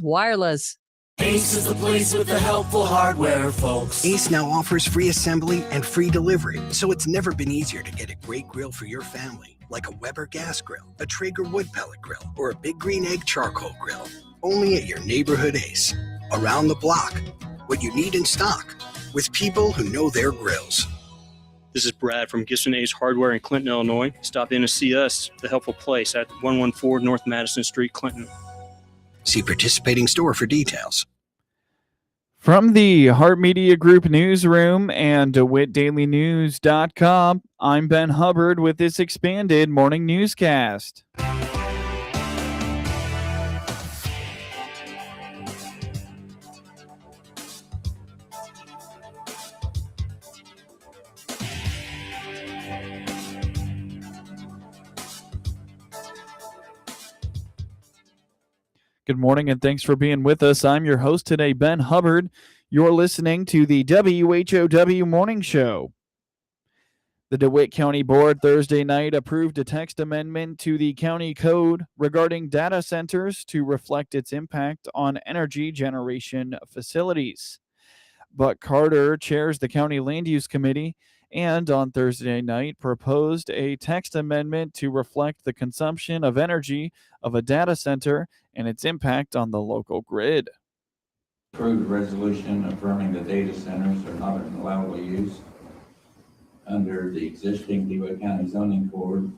Ace Wireless. Ace is the place with the helpful hardware, folks. Ace now offers free assembly and free delivery, so it's never been easier to get a great grill for your family, like a Weber gas grill, a Traeger wood pellet grill, or a Big Green Egg charcoal grill. Only at your neighborhood Ace. Around the block. What you need in stock. With people who know their grills. This is Brad from Gibson Ace Hardware in Clinton, Illinois. Stop in to see us, the helpful place at 114 North Madison Street, Clinton. See participating store for details. From the Hart Media Group newsroom and DeWittDailyNews.com, I'm Ben Hubbard with this expanded morning newscast. Good morning and thanks for being with us. I'm your host today, Ben Hubbard. You're listening to the WHOW Morning Show. The DeWitt County Board Thursday night approved a text amendment to the county code regarding data centers to reflect its impact on energy generation facilities. Buck Carter chairs the County Land Use Committee and on Thursday night proposed a text amendment to reflect the consumption of energy of a data center and its impact on the local grid. Approved a resolution affirming that data centers are not an allowable use under the existing DeWitt County zoning code,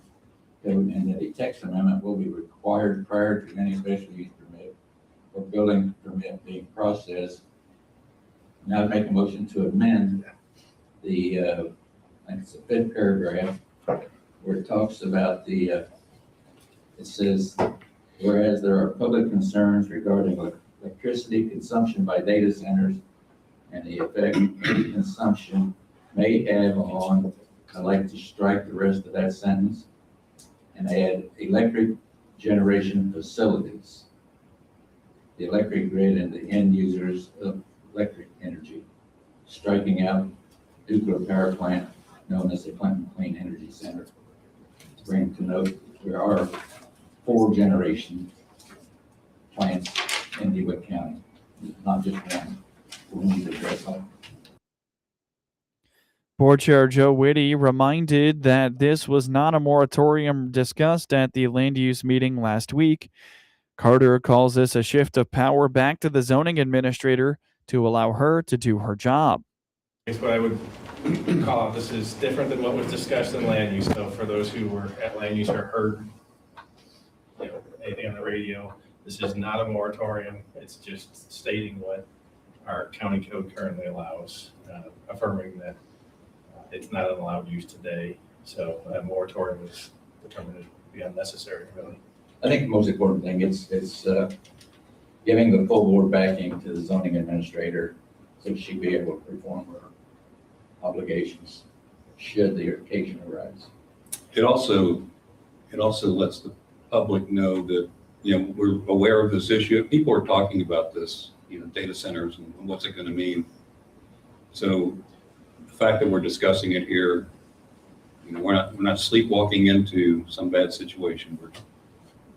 and that a text amendment will be required prior to any special use permit or building permit being processed. Now I'd make a motion to amend the, I think it's the fifth paragraph, where it talks about the, it says, whereas there are public concerns regarding electricity consumption by data centers and the effect any consumption may have on, I'd like to strike the rest of that sentence and add electric generation facilities, the electric grid and the end users of electric energy, striking out nuclear power plant known as the Clinton Clean Energy Center. To bring to note, there are 4 generation plants in DeWitt County, not just one. We need to address all. Board Chair Joe Whitty reminded that this was not a moratorium discussed at the land use meeting last week. Carter calls this a shift of power back to the zoning administrator to allow her to do her job. It's what I would call it. This is different than what was discussed in land use. So for those who were at land use or heard anything on the radio, this is not a moratorium. It's just stating what our county code currently allows, affirming that it's not an allowed use today. So a moratorium was determined to be unnecessary, really. I think the most important thing is giving the full board backing to the zoning administrator so she'd be able to perform her obligations should the occasion arise. It also lets the public know that we're aware of this issue. People are talking about this, data centers and what's it going to mean. So the fact that we're discussing it here, we're not sleepwalking into some bad situation. We're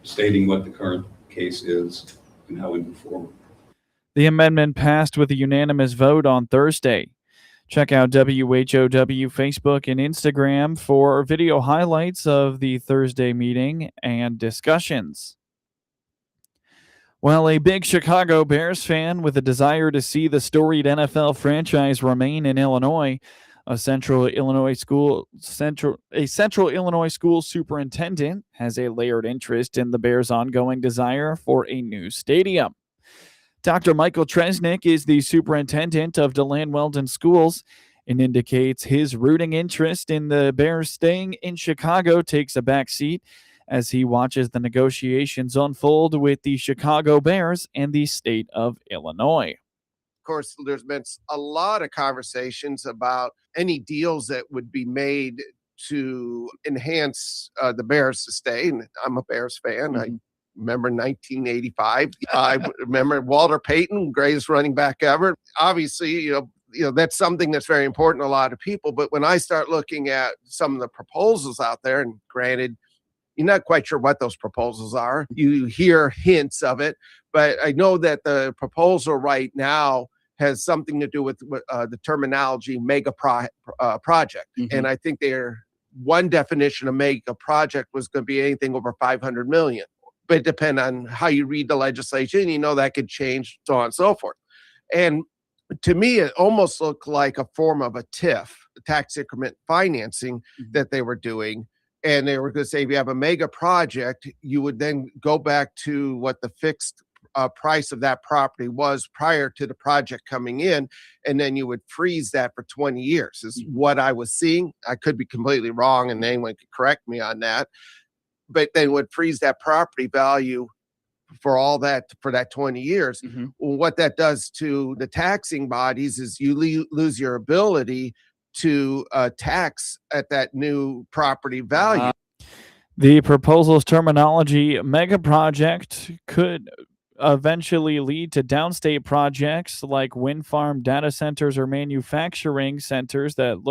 stating what the current case is and how we move forward. The amendment passed with a unanimous vote on Thursday. Check out WHOW Facebook and Instagram for video highlights of the Thursday meeting and discussions. Well, a big Chicago Bears fan with a desire to see the storied NFL franchise remain in Illinois, a Central Illinois school superintendent has a layered interest in the Bears' ongoing desire for a new stadium. Dr. Michael Tresnick is the superintendent of DeLand Weldon Schools and indicates his rooting interest in the Bears staying in Chicago takes a back seat as he watches the negotiations unfold with the Chicago Bears and the state of Illinois. Of course, there's been a lot of conversations about any deals that would be made to enhance the Bears to stay. And I'm a Bears fan. Mm-hmm. I remember 1985. I remember Walter Payton, greatest running back ever. Obviously, you know, that's something that's very important to a lot of people. But when I start looking at some of the proposals out there, and granted, you're not quite sure what those proposals are. You hear hints of it, But I know that the proposal right now has something to do with the terminology mega project. And I think one definition of mega project was going to be anything over 500 million. But it depends on how you read the legislation. That could change, so on and so forth. And to me, it almost looked like a form of a TIF, tax increment financing, that they were doing. And they were going to say, if you have a mega project, you would then go back to what the fixed price of that property was prior to the project coming in, and then you would freeze that for 20 years is what I was seeing. I could be completely wrong, and anyone could correct me on that. But then would freeze that property value for that 20 years. Well, what that does to the taxing bodies is you lose your ability to tax at that new property value. The proposal's terminology, mega project, could eventually lead to downstate projects like wind farm data centers or manufacturing centers that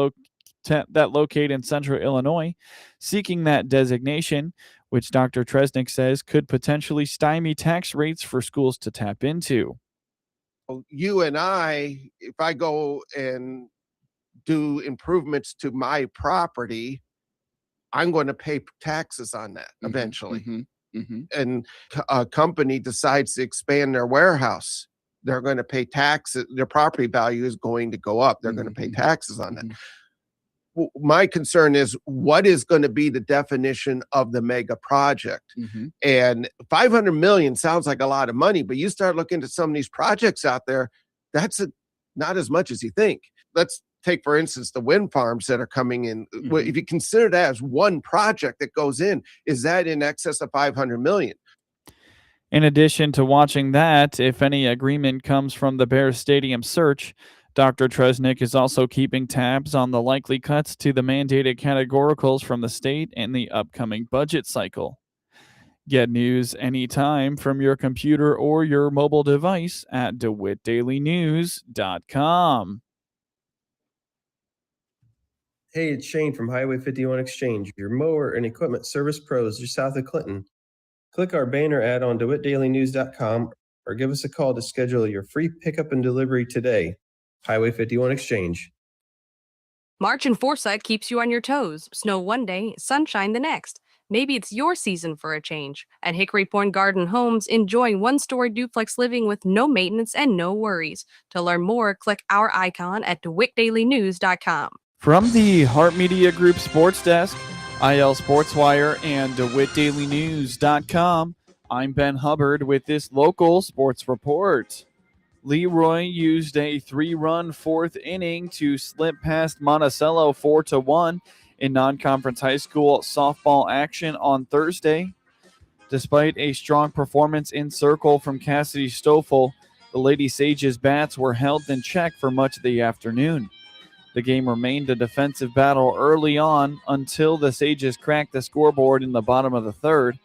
locate in central Illinois. Seeking that designation, which Dr. Tresnick says could potentially stymie tax rates for schools to tap into. You and I, if I go and do improvements to my property, I'm going to pay taxes on that eventually. And a company decides to expand their warehouse, they're going to pay taxes. Their property value is going to go up. They're going to pay taxes on that. My concern is, what is going to be the definition of the mega project? And 500 million sounds like a lot of money, but you start looking at some of these projects out there, that's not as much as you think. Let's take, for instance, the wind farms that are coming in. If you consider that as one project that goes in, is that in excess of 500 million? In addition to watching that, if any agreement comes from the Bears Stadium search, Dr. Tresnick is also keeping tabs on the likely cuts to the mandated categoricals from the state in the upcoming budget cycle. Get news anytime from your computer or your mobile device at DeWittDailyNews.com. Hey, it's Shane from Highway 51 Exchange, your mower and equipment service pros just south of Clinton. Click our banner ad on DeWittDailyNews.com or give us a call to schedule your free pickup and delivery today. Highway 51 Exchange. March in Foresight keeps you on your toes. Snow one day, sunshine the next. Maybe it's your season for a change. At Hickory Point Garden Homes, enjoy one-story duplex living with no maintenance and no worries. To learn more, click our icon at DeWittDailyNews.com. From the Hart Media Group Sports Desk, IL Sportswire, and DeWittDailyNews.com, I'm Ben Hubbard with this local sports report. LeRoy used a 3-run fourth inning to slip past Monticello 4-1 in non-conference high school softball action on Thursday. Despite a strong performance in circle from Cassidy Stoffel, the Lady Sages bats were held in check for much of the afternoon. The game remained a defensive battle early on until the Sages cracked the scoreboard in the bottom of the third.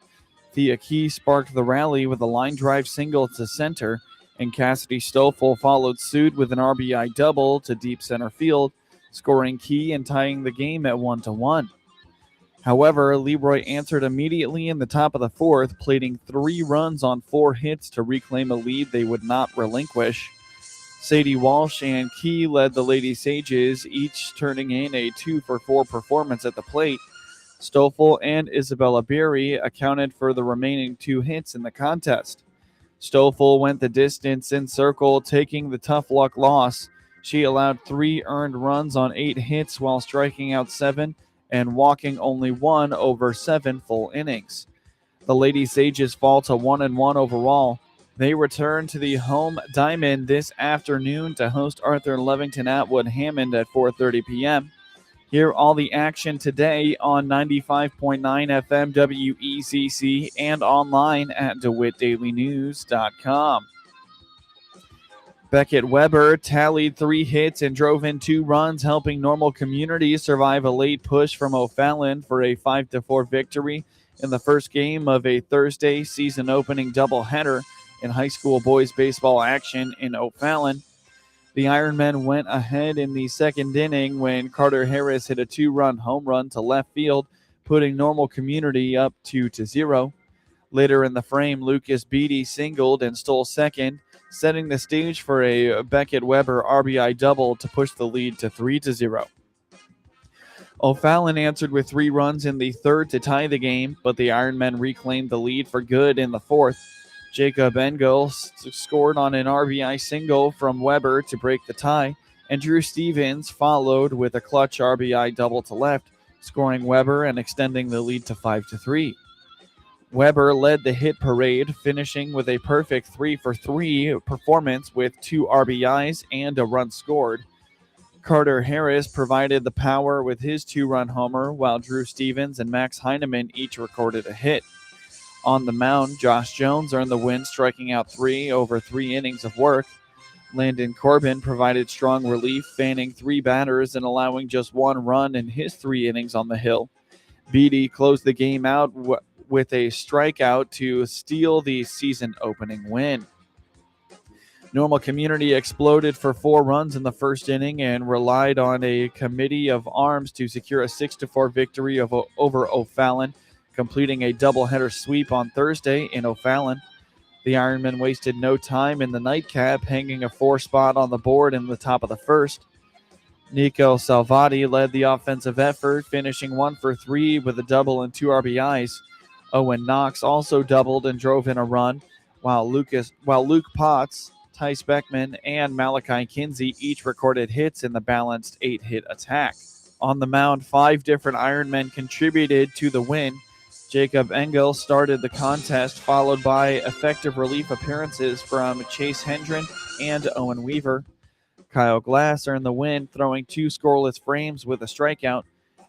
Thea Key sparked the rally with a line drive single to center, and Cassidy Stoffel followed suit with an RBI double to deep center field, scoring Key and tying the game at 1-1. However, LeRoy answered immediately in the top of the fourth, plating 3 runs on 4 hits to reclaim a lead they would not relinquish. Sadie Walsh and Key led the Lady Sages, each turning in a 2-for-4 performance at the plate. Stoffel and Isabella Berry accounted for the remaining 2 hits in the contest. Stoffel went the distance in circle, taking the tough luck loss. She allowed 3 earned runs on 8 hits while striking out 7 and walking only 1 over 7 full innings. The Lady Sages fall to 1-1 overall. They return to the home diamond this afternoon to host Arthur Levington Atwood Hammond at 4:30 p.m. Hear all the action today on 95.9 FM WECC and online at DeWittDailyNews.com. Beckett Weber tallied 3 hits and drove in 2 runs, helping Normal Community survive a late push from O'Fallon for a 5-4 victory in the first game of a Thursday season-opening doubleheader in high school boys baseball action in O'Fallon. The Ironmen went ahead in the second inning when Carter Harris hit a 2-run home run to left field, putting Normal Community up 2-0. Later in the frame, Lucas Beatty singled and stole second, setting the stage for a Beckett-Weber RBI double to push the lead to 3-0. O'Fallon answered with 3 runs in the third to tie the game, but the Ironmen reclaimed the lead for good in the fourth. Jacob Engel scored on an RBI single from Weber to break the tie, and Drew Stevens followed with a clutch RBI double to left, scoring Weber and extending the lead to 5-3. Weber led the hit parade, finishing with a perfect 3-for-3 performance with 2 RBIs and a run scored. Carter Harris provided the power with his 2-run homer, while Drew Stevens and Max Heineman each recorded a hit. On the mound, Josh Jones earned the win, striking out 3 over 3 innings of work. Landon Corbin provided strong relief, fanning 3 batters and allowing just 1 run in his 3 innings on the hill. Beatty closed the game out with a strikeout to steal the season-opening win. Normal Community exploded for 4 runs in the first inning and relied on a committee of arms to secure a 6-4 victory over O'Fallon, completing a doubleheader sweep on Thursday in O'Fallon. The Ironmen wasted no time in the nightcap, hanging a 4 spot on the board in the top of the first. Nico Salvati led the offensive effort, finishing 1-for-3 with a double and 2 RBIs. Owen Knox also doubled and drove in a run, while Luke Potts, Tice Beckman, and Malachi Kinsey each recorded hits in the balanced 8-hit attack. On the mound, 5 different Ironmen contributed to the win. Jacob Engel started the contest, followed by effective relief appearances from Chase Hendren and Owen Weaver. Kyle Glass earned the win, throwing 2 scoreless frames with a strikeout,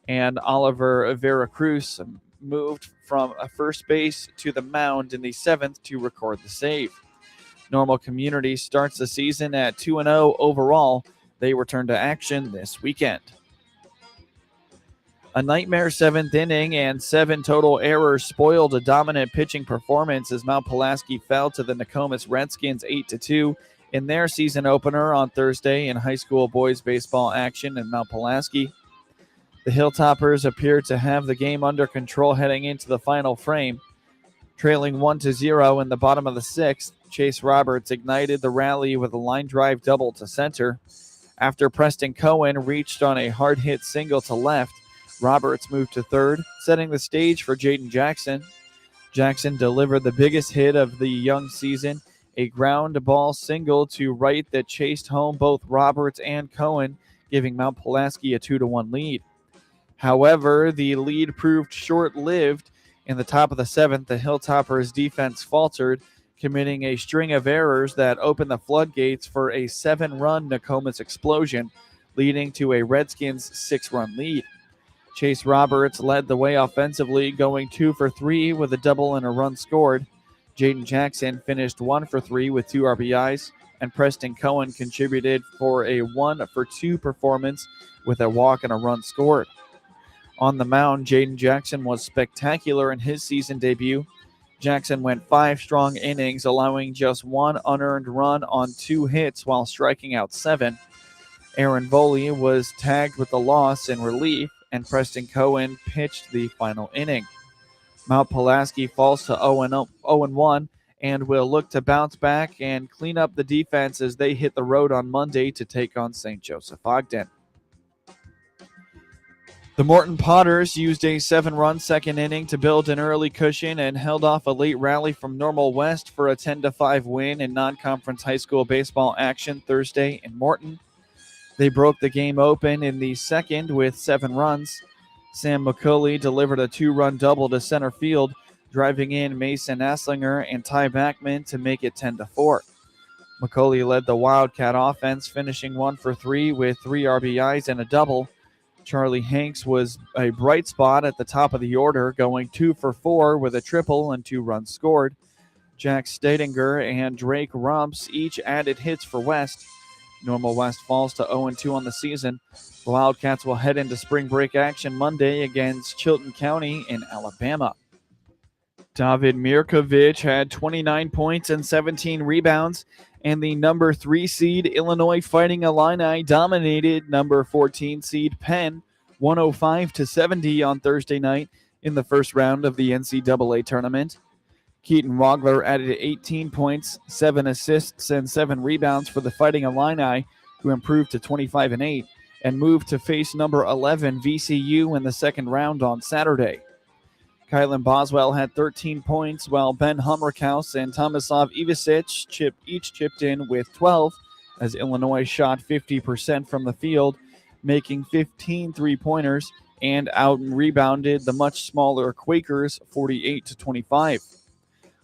and Oliver Veracruz moved from a first base to the mound in the 7th to record the save. Normal Community starts the season at 2-0 overall. They return to action this weekend. A nightmare 7th inning and 7 total errors spoiled a dominant pitching performance as Mount Pulaski fell to the Nokomis Redskins 8-2 in their season opener on Thursday in high school boys baseball action in Mount Pulaski. The Hilltoppers appeared to have the game under control heading into the final frame. Trailing 1-0 in the bottom of the 6th, Chase Roberts ignited the rally with a line drive double to center. After Preston Cohen reached on a hard-hit single to left, Roberts moved to third, setting the stage for Jaden Jackson. Jackson delivered the biggest hit of the young season, a ground ball single to right that chased home both Roberts and Cohen, giving Mount Pulaski a 2-1 lead. However, the lead proved short-lived. In the top of the 7th, the Hilltoppers defense faltered, committing a string of errors that opened the floodgates for a 7-run Nokomis explosion, leading to a Redskins 6-run lead. Chase Roberts led the way offensively, going 2-for-3 with a double and a run scored. Jaden Jackson finished 1-for-3 with 2 RBIs, and Preston Cohen contributed for a 1-for-2 performance with a walk and a run scored. On the mound, Jaden Jackson was spectacular in his season debut. Jackson went 5 strong innings, allowing just 1 unearned run on 2 hits while striking out 7. Aaron Voley was tagged with the loss in relief, and Preston Cohen pitched the final inning. Mount Pulaski falls to 0-1 and will look to bounce back and clean up the defense as they hit the road on Monday to take on St. Joseph Ogden. The Morton Potters used a 7-run second inning to build an early cushion and held off a late rally from Normal West for a 10-5 win in non-conference high school baseball action Thursday in Morton. They broke the game open in the second with 7 runs. Sam McCulley delivered a 2-run double to center field, driving in Mason Asslinger and Ty Backman to make it 10-4. McCulley led the Wildcat offense, finishing 1-for-3 with 3 RBIs and a double. Charlie Hanks was a bright spot at the top of the order, going 2-for-4 with a triple and 2 runs scored. Jack Stadinger and Drake Rumps each added hits for West. Normal West falls to 0-2 on the season. The Wildcats will head into spring break action Monday against Chilton County in Alabama. David Mirkovic had 29 points and 17 rebounds, and the number 3 seed Illinois Fighting Illini dominated number 14 seed Penn 105-70 on Thursday night in the first round of the NCAA tournament. Keaton Wagler added 18 points, 7 assists, and 7 rebounds for the Fighting Illini, who improved to 25-8 and moved to face number 11 VCU in the second round on Saturday. Kylan Boswell had 13 points, while Ben Hummerkaus and Tomislav Ivicic each chipped in with 12, as Illinois shot 50% from the field, making 15 three-pointers, and out-and-rebounded the much smaller Quakers 48-25.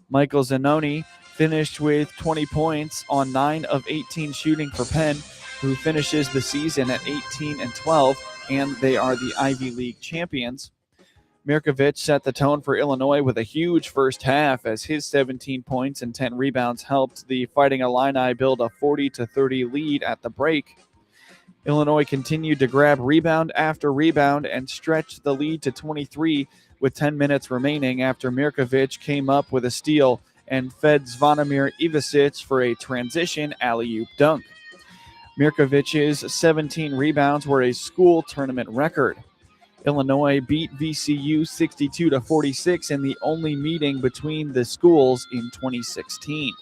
Michael Zanoni finished with 20 points on 9 of 18 shooting for Penn, who finishes the season at 18-12, and they are the Ivy League champions. Mirkovic set the tone for Illinois with a huge first half, as his 17 points and 10 rebounds helped the Fighting Illini build a 40-30 lead at the break. Illinois continued to grab rebound after rebound and stretched the lead to 23 with 10 minutes remaining after Mirkovic came up with a steal and fed Zvonimir Ivicic for a transition alley-oop dunk. Mirkovic's 17 rebounds were a school tournament record. Illinois beat VCU 62-46 in the only meeting between the schools in 2016.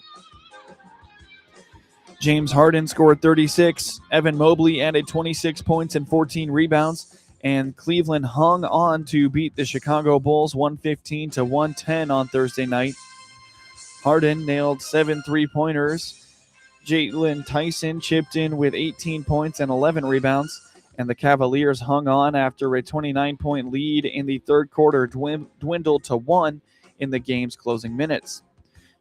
James Harden scored 36, Evan Mobley added 26 points and 14 rebounds, and Cleveland hung on to beat the Chicago Bulls 115-110 on Thursday night. Harden nailed 7 three-pointers. Jalen Tyson chipped in with 18 points and 11 rebounds, and the Cavaliers hung on after a 29-point lead in the third quarter dwindled to 1 in the game's closing minutes.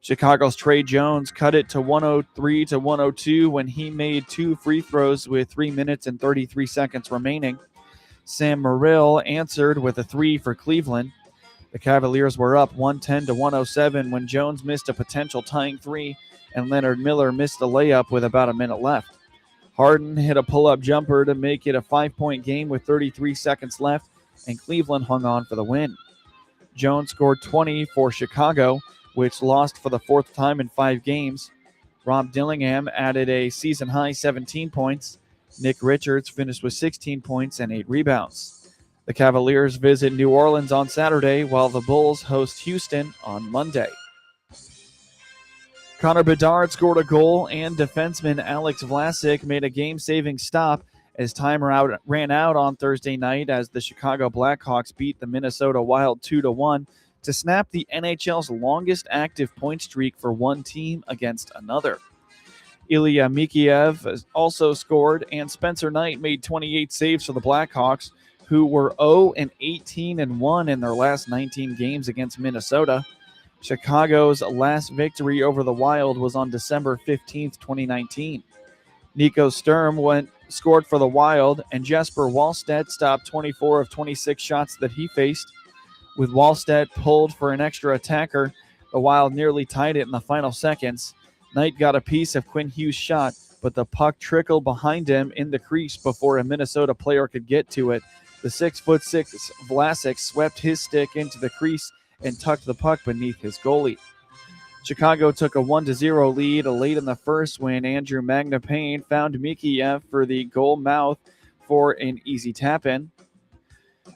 Chicago's Trey Jones cut it to 103-102 when he made 2 free throws with 3 minutes and 33 seconds remaining. Sam Merrill answered with a 3 for Cleveland. The Cavaliers were up 110-107 when Jones missed a potential tying 3 and Leonard Miller missed a layup with about a minute left. Harden hit a pull-up jumper to make it a 5-point game with 33 seconds left, and Cleveland hung on for the win. Jones scored 20 for Chicago, which lost for the 4th time in 5 games. Rob Dillingham added a season-high 17 points. Nick Richards finished with 16 points and 8 rebounds. The Cavaliers visit New Orleans on Saturday, while the Bulls host Houston on Monday. Connor Bedard scored a goal, and defenseman Alex Vlasic made a game-saving stop as time ran out on Thursday night as the Chicago Blackhawks beat the Minnesota Wild 2-1 to snap the NHL's longest active point streak for one team against another. Ilya Mikheyev also scored, and Spencer Knight made 28 saves for the Blackhawks, who were 0-18-1 in their last 19 games against Minnesota. Chicago's last victory over the Wild was on December 15, 2019. Nico Sturm scored for the Wild, and Jesper Wallstedt stopped 24 of 26 shots that he faced. With Wallstedt pulled for an extra attacker, the Wild nearly tied it in the final seconds. Knight got a piece of Quinn Hughes' shot, but the puck trickled behind him in the crease before a Minnesota player could get to it. The 6'6" Vlasic swept his stick into the crease and tucked the puck beneath his goalie. Chicago took a 1-0 lead late in the first when Andrew Magnapane found Mikheyev for the goal mouth for an easy tap-in.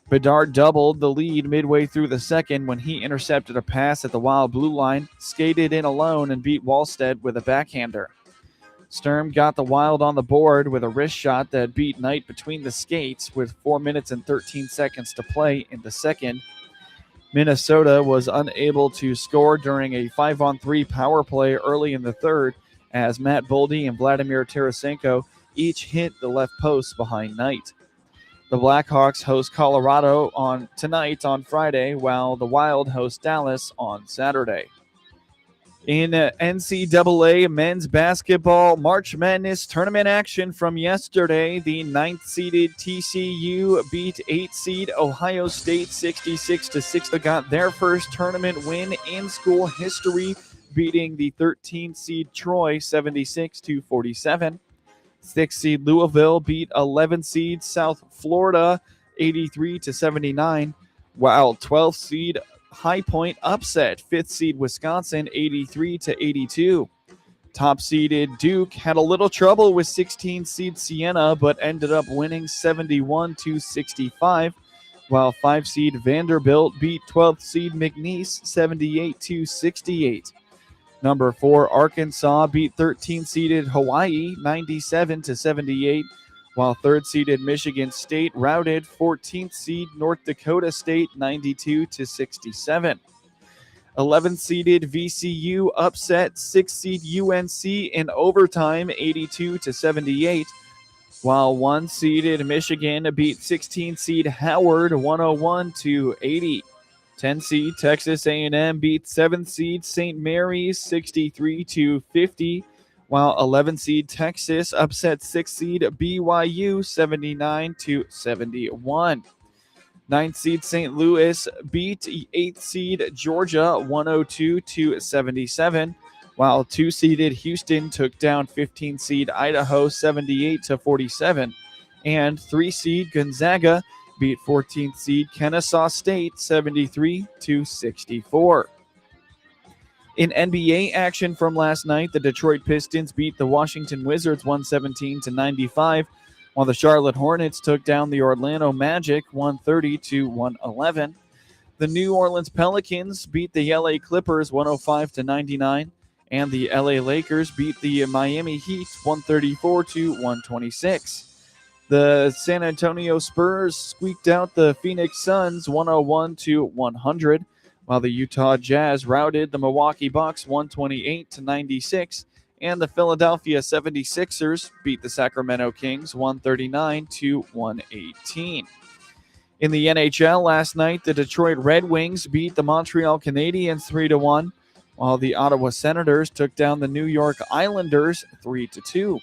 Bedard doubled the lead midway through the second when he intercepted a pass at the Wild blue line, skated in alone, and beat Wallstedt with a backhander. Sturm got the Wild on the board with a wrist shot that beat Knight between the skates with 4 minutes and 13 seconds to play in the second. Minnesota was unable to score during a 5-on-3 power play early in the third as Matt Boldy and Vladimir Tarasenko each hit the left post behind Knight. The Blackhawks host Colorado tonight on Friday, while the Wild host Dallas on Saturday. In NCAA men's basketball March Madness tournament action from yesterday, the 9th-seeded TCU beat 8th-seed Ohio State 66-60. They got their first tournament win in school history, beating the 13th-seed Troy 76-47. 6th-seed Louisville beat 11th-seed South Florida 83-79, while 12th-seed High Point upset 5th-seed Wisconsin 83-82. Top-seeded Duke had a little trouble with 16th-seed Siena, but ended up winning 71-65. while 5 seed Vanderbilt beat 12th seed McNeese 78-68. Number 4 Arkansas beat 13-seeded Hawaii 97-78, while 3rd-seeded Michigan State routed 14th seed North Dakota State 92-67. 11th-seeded VCU upset 6th seed UNC in overtime 82-78, while 1-seeded Michigan beat 16-seed Howard 101-80. 10-seed Texas A&M beat 7th-seed St. Mary's 63-50, while 11-seed Texas upset 6th-seed BYU 79-71. 9th-seed St. Louis beat 8th-seed Georgia 102-77, while 2-seeded Houston took down 15th-seed Idaho 78-47, and 3-seed Gonzaga beat 14th seed Kennesaw State 73-64. In NBA action from last night, the Detroit Pistons beat the Washington Wizards 117-95, while the Charlotte Hornets took down the Orlando Magic 130-111. The New Orleans Pelicans beat the LA Clippers 105-99, and the LA Lakers beat the Miami Heat 134-126. The San Antonio Spurs squeaked out the Phoenix Suns 101-100, while the Utah Jazz routed the Milwaukee Bucks 128-96, and the Philadelphia 76ers beat the Sacramento Kings 139-118. In the NHL last night, the Detroit Red Wings beat the Montreal Canadiens 3-1, while the Ottawa Senators took down the New York Islanders 3-2.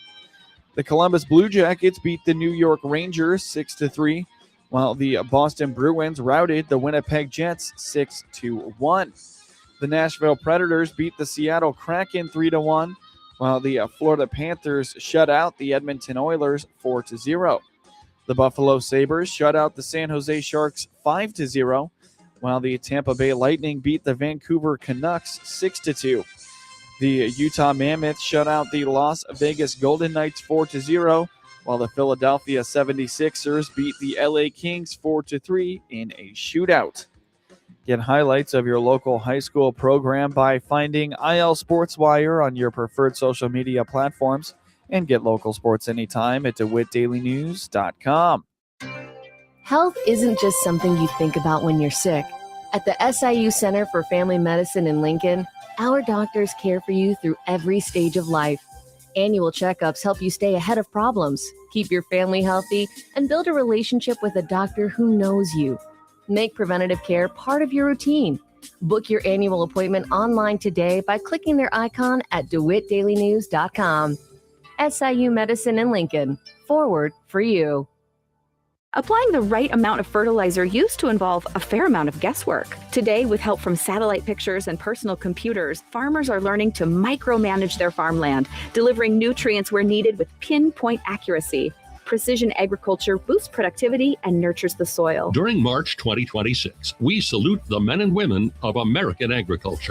The Columbus Blue Jackets beat the New York Rangers 6-3, while the Boston Bruins routed the Winnipeg Jets 6-1. The Nashville Predators beat the Seattle Kraken 3-1, while the Florida Panthers shut out the Edmonton Oilers 4-0. The Buffalo Sabres shut out the San Jose Sharks 5-0, while the Tampa Bay Lightning beat the Vancouver Canucks 6-2. The Utah Mammoth shut out the Las Vegas Golden Knights 4-0, while the Philadelphia 76ers beat the LA Kings 4-3 in a shootout. Get highlights of your local high school program by finding IL Sports Wire on your preferred social media platforms, and get local sports anytime at DeWittDailyNews.com. Health isn't just something you think about when you're sick. At the SIU Center for Family Medicine in Lincoln, our doctors care for you through every stage of life. Annual checkups help you stay ahead of problems, keep your family healthy, and build a relationship with a doctor who knows you. Make preventative care part of your routine. Book your annual appointment online today by clicking their icon at DeWittDailyNews.com. SIU Medicine in Lincoln. Forward for you. Applying the right amount of fertilizer used to involve a fair amount of guesswork. Today, with help from satellite pictures and personal computers, farmers are learning to micromanage their farmland, delivering nutrients where needed with pinpoint accuracy. Precision agriculture boosts productivity and nurtures the soil. During March 2026, we salute the men and women of American agriculture.